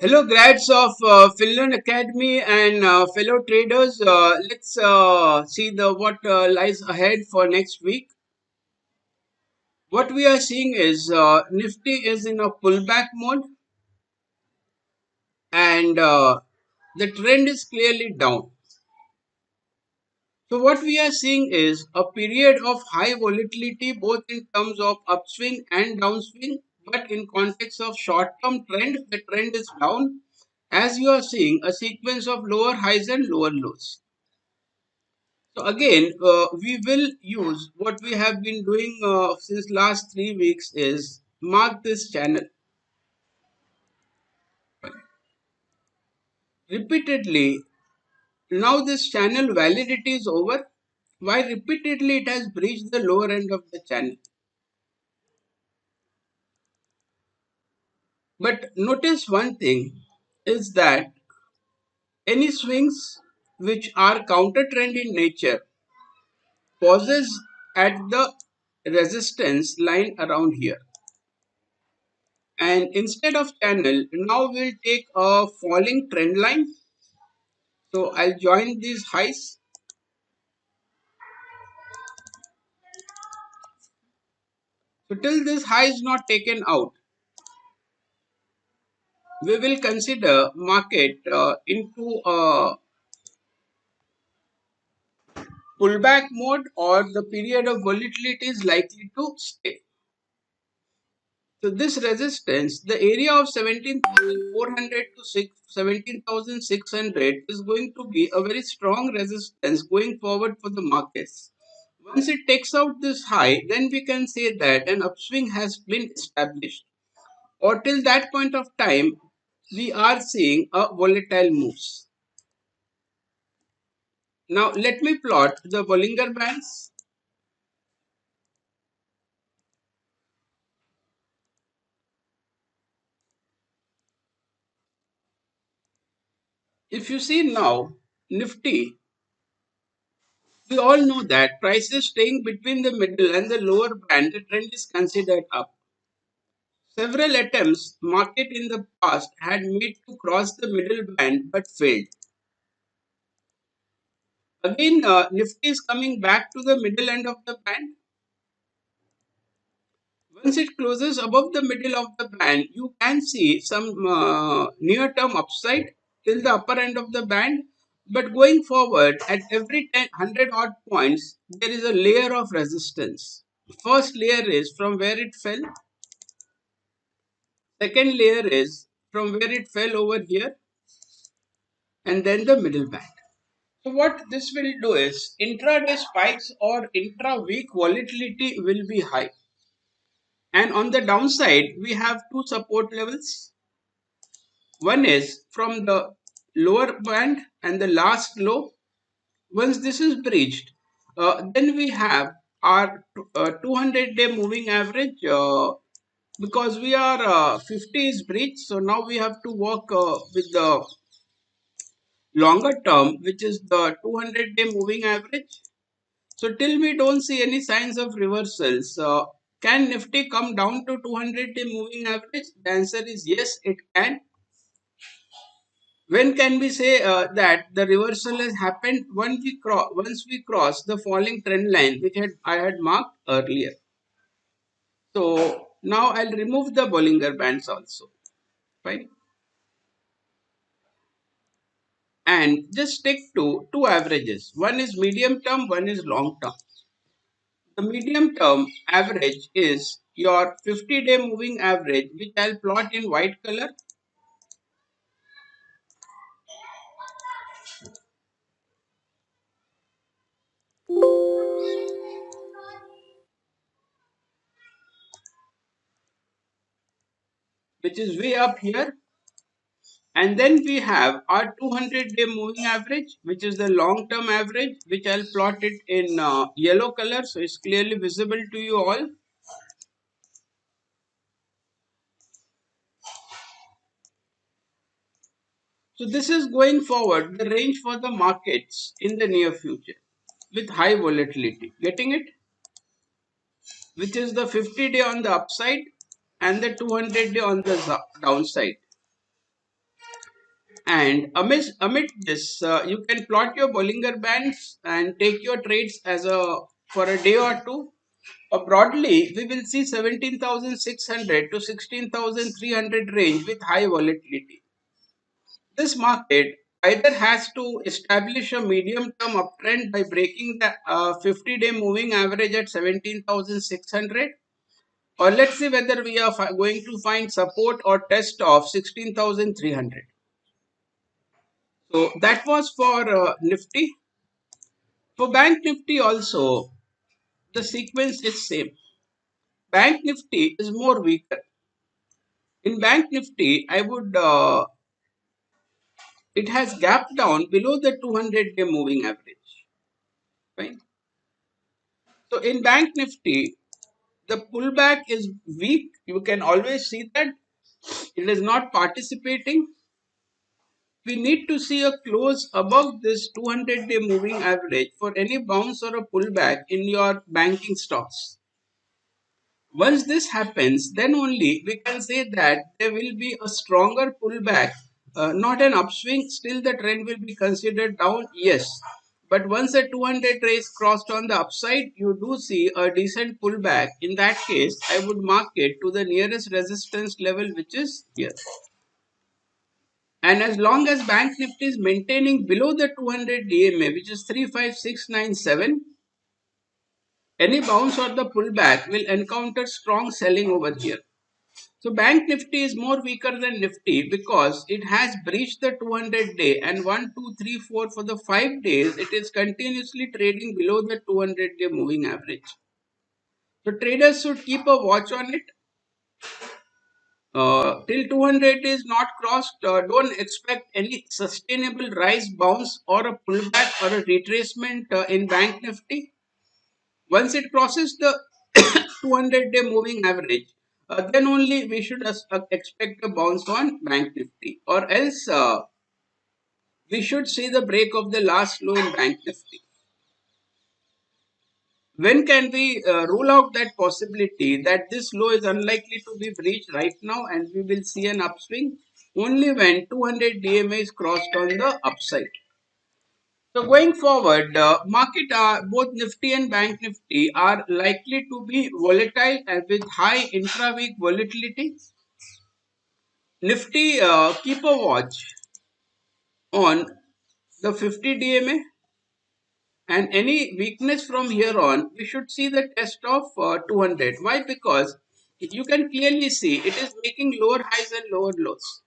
Hello, grads of FinLearn Academy and fellow traders. Let's see the what lies ahead for next week. What we are seeing is Nifty is in a pullback mode, and the trend is clearly down. So what we are seeing is a period of high volatility, both in terms of upswing and downswing. But in context of short-term trend, the trend is down, as you are seeing a sequence of lower highs and lower lows. So again, we will use what we have been doing since last 3 weeks is mark this channel repeatedly. Now this channel validity is over. Why repeatedly it has breached the lower end of the channel. But notice one thing is that any swings which are counter trend in nature pauses at the resistance line around here. And instead of channel, now we'll take a falling trend line. So I'll join these highs. So till this high is not taken out, we will consider market into a pullback mode, or the period of volatility is likely to stay. So this resistance, the area of 17,400 to 17,600 is going to be a very strong resistance going forward for the markets. Once it takes out this high, then we can say that an upswing has been established. Or till that point of time, we are seeing a volatile moves. Now let me plot the Bollinger Bands. If you see now, Nifty, we all know that prices staying between the middle and the lower band, the trend is considered up. Several attempts market in the past had made to cross the middle band but failed. Again, Nifty is coming back to the middle end of the band. Once it closes above the middle of the band, you can see some near-term upside till the upper end of the band. But going forward, at every 10, 100 odd points, there is a layer of resistance. First layer is from where it fell. Second layer is from where it fell over here. And then the middle band. So what this will do is intraday spikes or intra-week volatility will be high. And on the downside, we have two support levels. One is from the lower band and the last low. Once this is breached, then we have our 200-day moving average. Because we are 50 is breached, so now we have to work with the longer term, which is the 200-day moving average. So till we don't see any signs of reversals, can Nifty come down to 200-day moving average? The answer is yes, it can. When can we say that the reversal has happened? Once we cross the falling trend line, which I had marked earlier. So now I'll remove the Bollinger Bands also, right? And just stick to two averages. One is medium term, one is long term. The medium term average is your 50-day moving average, which I'll plot in white color. Which is way up here. And then we have our 200-day moving average, which is the long-term average, which I'll plot it in yellow color, so it's clearly visible to you all. So this is going forward the range for the markets in the near future with high volatility. Getting it? Which is the 50-day on the upside and the 200-day on the downside. And amid this, you can plot your Bollinger Bands and take your trades as a for a day or two. Broadly, we will see 17,600 to 16,300 range with high volatility. This market either has to establish a medium term uptrend by breaking the 50-day moving average at 17,600, or let's see whether we are going to find support or test of 16,300. So that was for Nifty. For Bank Nifty also, the sequence is same. Bank Nifty is more weaker. In Bank Nifty, it has gapped down below the 200-day moving average. Right? So in Bank Nifty, the pullback is weak. You can always see that it is not participating. We need to see a close above this 200-day moving average for any bounce or a pullback in your banking stocks. Once this happens, then only we can say that there will be a stronger pullback, not an upswing. Still, the trend will be considered down, yes. But once a 200 raise crossed on the upside, you do see a decent pullback. In that case, I would mark it to the nearest resistance level, which is here. And as long as Bank Nifty is maintaining below the 200 DMA, which is 35697, any bounce or the pullback will encounter strong selling over here. So Bank Nifty is more weaker than Nifty because it has breached the 200 day and 1, 2, 3, 4 for the 5 days it is continuously trading below the 200 day moving average. So traders should keep a watch on it. Till 200 is not crossed, don't expect any sustainable rise, bounce or a pullback or a retracement in Bank Nifty. Once it crosses the 200-day moving average, then only we should expect a bounce on Bank Nifty, or else we should see the break of the last low in Bank Nifty. When can we rule out that possibility that this low is unlikely to be breached right now and we will see an upswing? Only when 200 DMA is crossed on the upside. So going forward, market both Nifty and Bank Nifty are likely to be volatile and with high intra-week volatility. Nifty, keep a watch on the 50 DMA, and any weakness from here on, we should see the test of 200. Why? Because you can clearly see it is making lower highs and lower lows.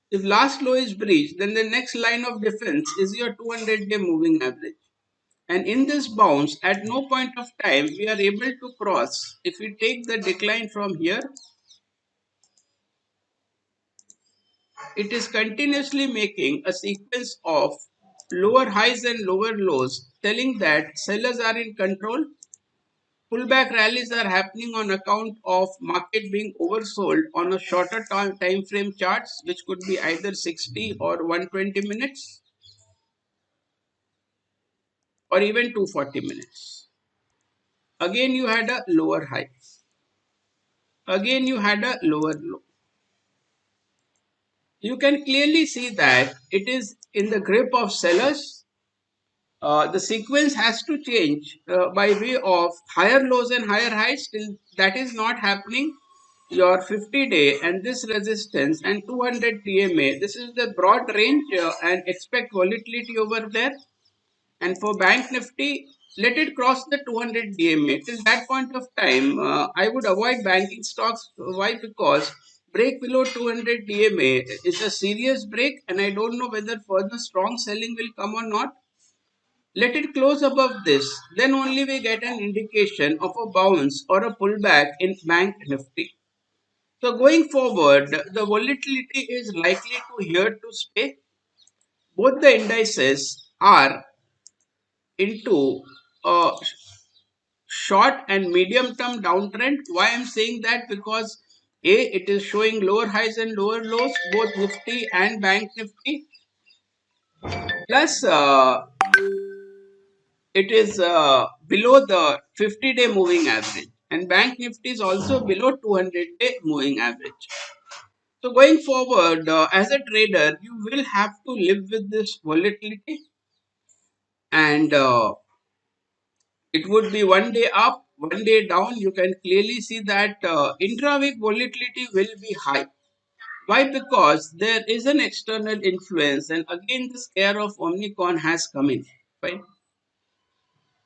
If last low is breached, then the next line of defense is your 200-day moving average. And in this bounce, at no point of time, we are able to cross. If we take the decline from here, it is continuously making a sequence of lower highs and lower lows, telling that sellers are in control. Pullback rallies are happening on account of market being oversold on a shorter time frame charts, which could be either 60 or 120 minutes or even 240 minutes. Again, you had a lower high. Again, you had a lower low. You can clearly see that it is in the grip of sellers. The sequence has to change by way of higher lows and higher highs. Till that is not happening, your 50-day and this resistance and 200 TMA, this is the broad range and expect volatility over there. And for Bank Nifty, let it cross the 200 DMA. Till that point of time, I would avoid banking stocks. Why? Because break below 200 DMA is a serious break, and I don't know whether further strong selling will come or not. Let it close above this, then only we get an indication of a bounce or a pullback in Bank Nifty. So going forward, the volatility is likely to here to stay. Both the indices are into a short and medium term downtrend. Why I'm saying that? Because it is showing lower highs and lower lows, both Nifty and Bank Nifty. Plus, it is below the 50-day moving average, and Bank Nifty is also below 200-day moving average. So going forward, as a trader, you will have to live with this volatility, and it would be one day up, one day down. You can clearly see that intra-week volatility will be high. Why? Because there is an external influence, and again the scare of Omnicron has come in. Right?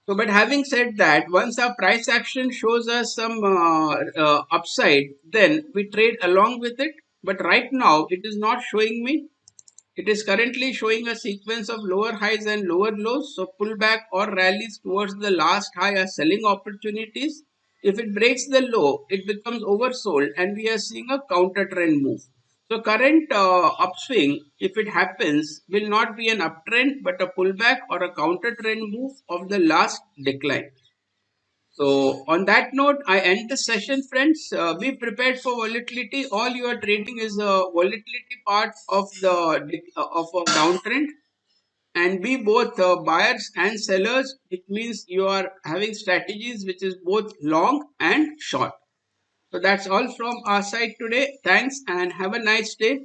So, but having said that, once our price action shows us some upside, then we trade along with it. But right now, it is not showing me. It is currently showing a sequence of lower highs and lower lows. So pullback or rallies towards the last high are selling opportunities. If it breaks the low, it becomes oversold and we are seeing a counter trend move. So current upswing, if it happens, will not be an uptrend but a pullback or a counter trend move of the last decline. So on that note, I end the session, friends. Be prepared for volatility. All you are trading is a volatility part of of a downtrend, and be both buyers and sellers. It means you are having strategies which is both long and short. So that's all from our side today. Thanks and have a nice day.